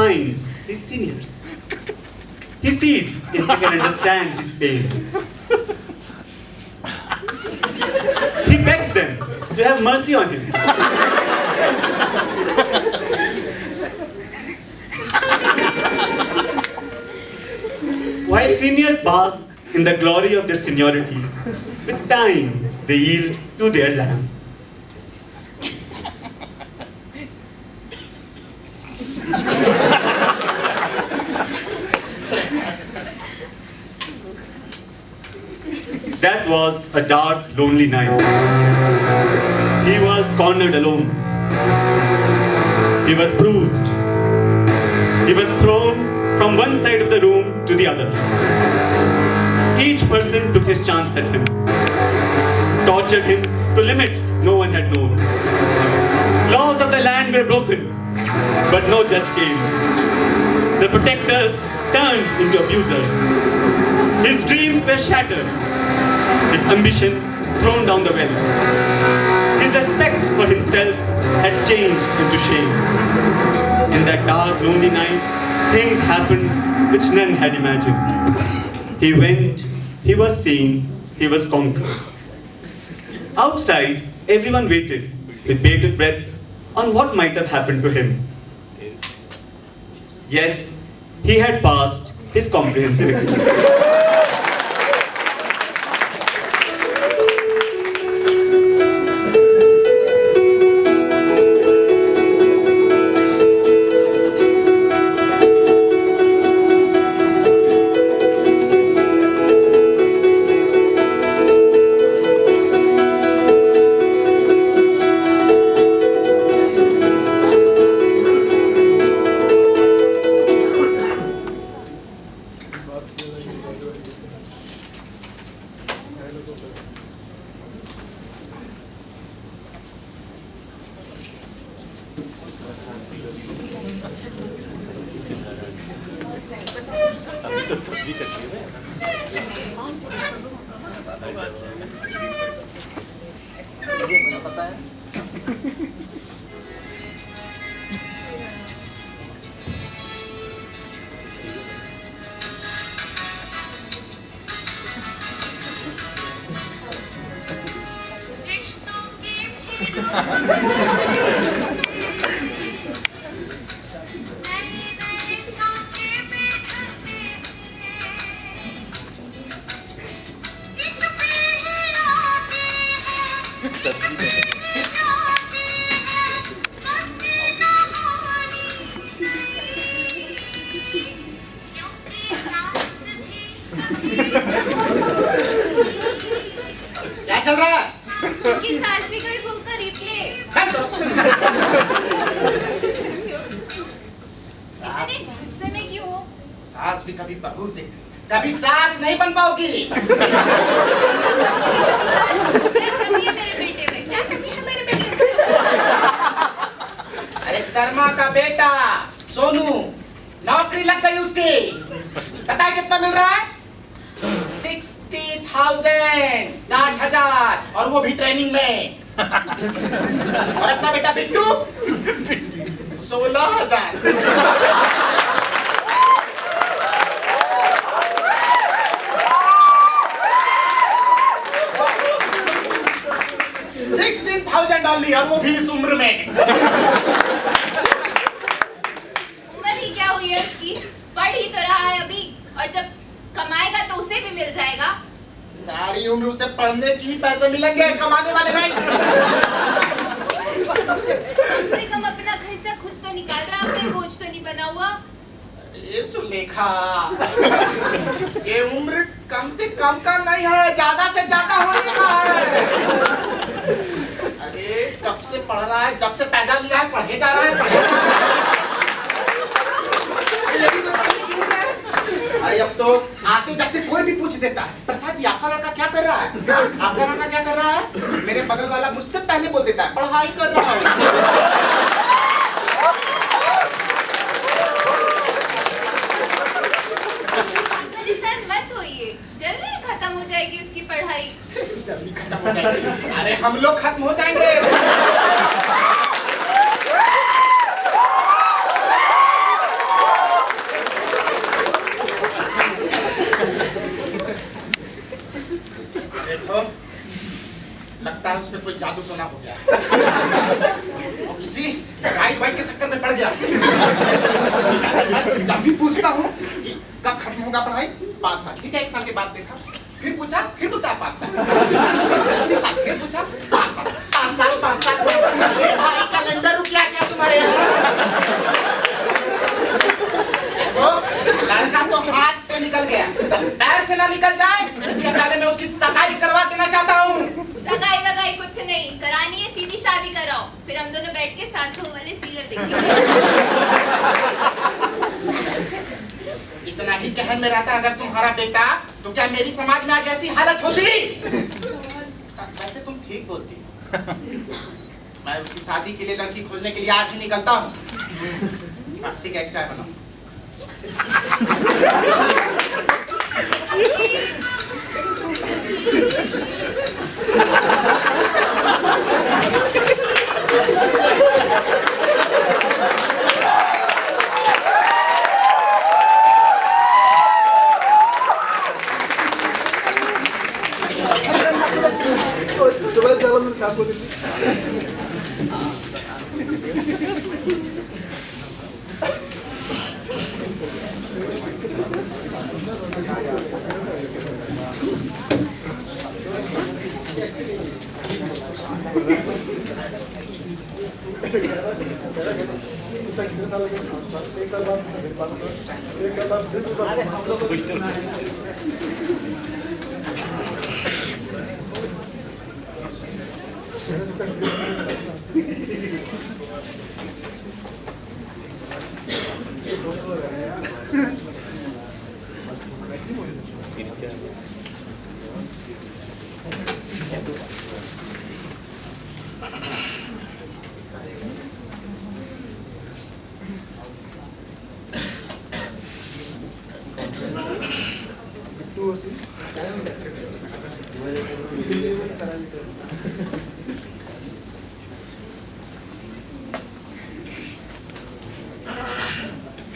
finds his seniors. He sees if they can understand his pain. He begs them to have mercy on him. While seniors bask in the glory of their seniority, with time they yield to their lamb. That was a dark, lonely night. He was cornered alone. He was bruised. He was thrown from one side of the room to the other. Each person took his chance at him, tortured him to limits no one had known. Laws of the land were broken, but no judge came. The protectors turned into abusers. His dreams were shattered. His ambition thrown down the well. His respect for himself had changed into shame. In that dark, lonely night, things happened which none had imagined. He went, he was seen, he was conquered. Outside, everyone waited with bated breaths on what might have happened to him. Yes, he had passed his comprehensive exam. क्या चल रहा है? उसकी सास भी कोई book का replay. इतने गुस्से में क्यों हो? सास भी कभी बहू दे, कभी सास नहीं बन पाओगी। क्या कमी है मेरे बेटे में? क्या कमी है मेरे बेटे में? अरे शर्मा का बेटा सोनू नौकरी लग गई उसकी। पता है कितना मिल रहा है? 60,000 और वो भी ट्रेनिंग में। और अपना बेटा बिट्टू 16,000। 16,000 डाल दी और वो भी इस उम्र में। उम्र ही क्या हुई है उसकी? पढ़ ही तो रहा है अभी, और जब कमाएगा तो उसे भी मिल जाएगा। सारी उम्र उसे पढ़ने की ही पैसे मिलेंगे, कमाने वाले नहीं। कम से कम अपना खर्चा खुद तो निकाल रहा है, अपने बोझ तो नहीं बना हुआ। ये सुलेखा, ये उम्र कम से कम का नहीं है, ज्यादा से ज्यादा होने का है। अरे कब से पढ़ रहा है, जब से पैदा लिया है पढ़े जा रहा है। अरे अब तो आते जाते कोई भी पूछ देता है, प्रसाद जी आपका लड़का क्या कर रहा है? आपका लड़का क्या कर रहा है? मेरे बगल वाला मुझसे पहले बोल देता है पढ़ाई कर रहा है। परेशान मत होइए, जल्दी खत्म हो जाएगी उसकी पढ़ाई। जल्दी खत्म हो जाएगी? अरे हम लोग खत्म हो जाएंगे। जादू तो ना हो गया और किसी राइट वाइट के चक्कर में पड़ गया। मैं तो जब भी पूछता हूँ कि कब खत्म होगा पढ़ाई, 5 साल। ठीक है, 1 साल के बाद देखा, फिर पूछा, फिर बोलता है 5 साल। दूसरी साल फिर पूछा, 5 साल, 5 साल, 5 साल। भाई कैलेंडर रुक गया क्या तुम्हारे यहाँ? लड़का तो हाथ से निकल गया, पैर से ना निकल जाए इसके पहले मैं उसकी सगाई करवा देना चाहता हूँ। सगाई वगाई कुछ नहीं करानी है, सीधी शादी कराओ, फिर हम दोनों बैठ के साथों वाले सीरियल देखेंगे। इतना ही कहन में रहता अगर तुम्हारा बेटा, तो क्या मेरी समाज में आज ऐसी हालत होती? वैसे तुम ठीक बोलती। मैं उसकी शादी के लिए लड़की खोजने के लिए आज ही निकलता हूँ। ठीक है, एक चाय बनाओ। Coba jalan bersambut itu.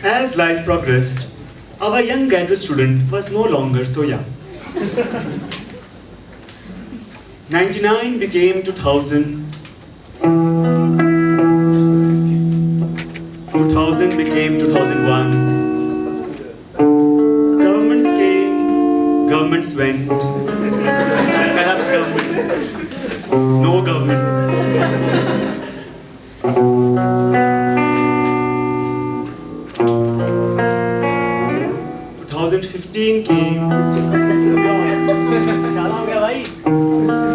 As life progressed, our young graduate student was no longer so young. 99 became 2000. 2000 became 2001. Governments came, governments went. Corrupt governments, no governments. 2015 came,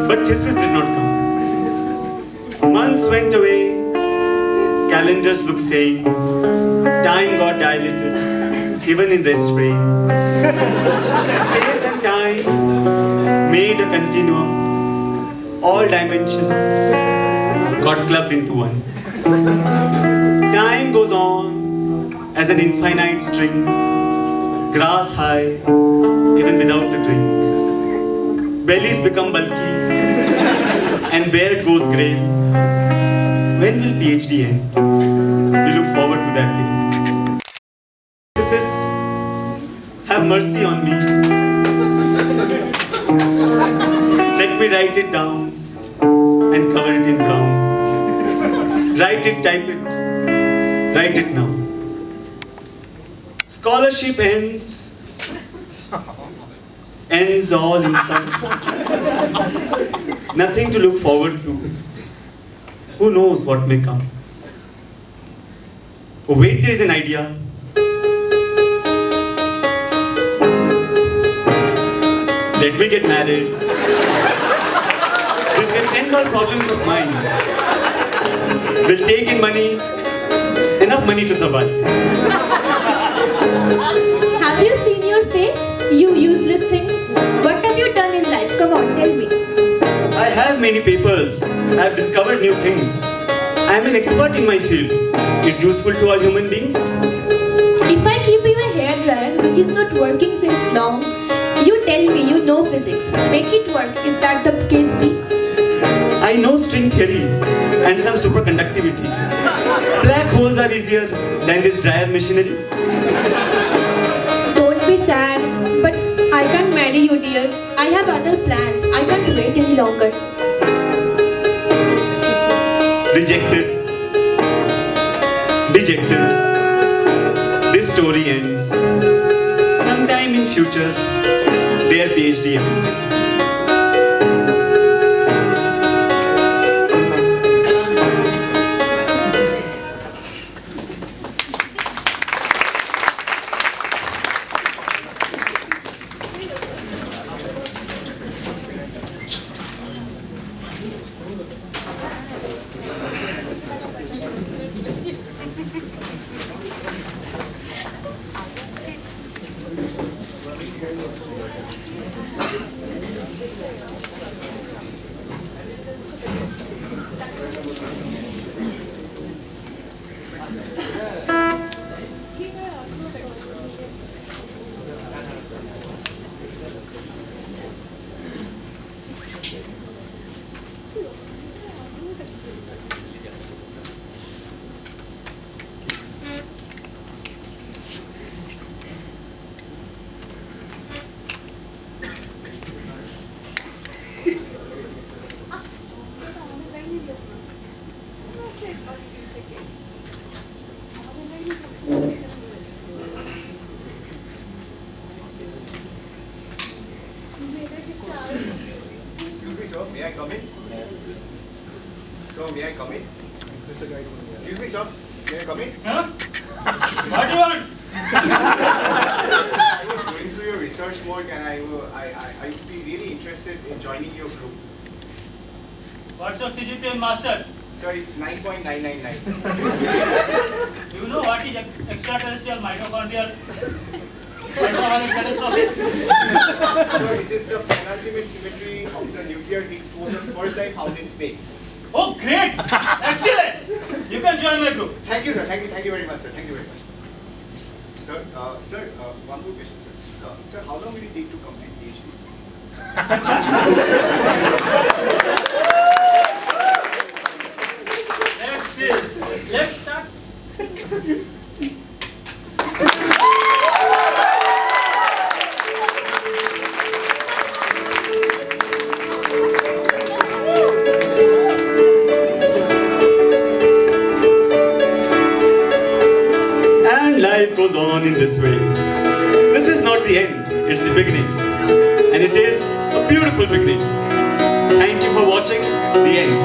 but thesis did not come. Months went away, calendars looked same, time got dilated, even in rest frame. Space and time made a continuum, all dimensions got clubbed into one. Time goes on as an infinite string, grass high, even without a drink. Bellies become bulky, and beard goes grey. When will PhD end? We look forward to that day. Thesis, have mercy on me. Let me write it down and cover it in brown. Write it, type it, write it now. Scholarship ends all income. Nothing to look forward to. Who knows what may come? Oh wait, there is an idea. Let me get married. This can end all problems of mine. We'll take in money, enough money to survive. Have you seen your face? You useless thing. What have you done in life? Come on, tell me. I have many papers. I have discovered new things. I am an expert in my field. It's useful to all human beings. If I give you a hair dryer which is not working since long, you tell me you know physics. Make it work if that the case be. I know string theory and some superconductivity. Black holes are easier than this dryer machinery. Don't be sad, but I can't marry you, dear. I have other plans. I can't wait any longer. dejected, this story ends. Sometime in future, their PhD ends. Excuse me, sir. May I come in? Sir, may I come in? Excuse me, sir. May I come in? Huh? What do you want? I was going through your research work and I would be really interested in joining your group. What's your CGPA in Masters? Sir, it's 9.999. Do you know what is extraterrestrial mitochondrial catastrophe? Sir, it is the penultimate symmetry of the nuclear Higgs boson first time found in snakes. Oh, great! Excellent! You can join my group. Thank you, sir. Thank you very much, sir. Thank you very much. Sir, one more question, sir. Sir, how long will it take to complete PhD? Let's see. Let's start. And life goes on in this way. This is not the end, it's the beginning. And it is a beautiful beginning. Thank you for watching the end.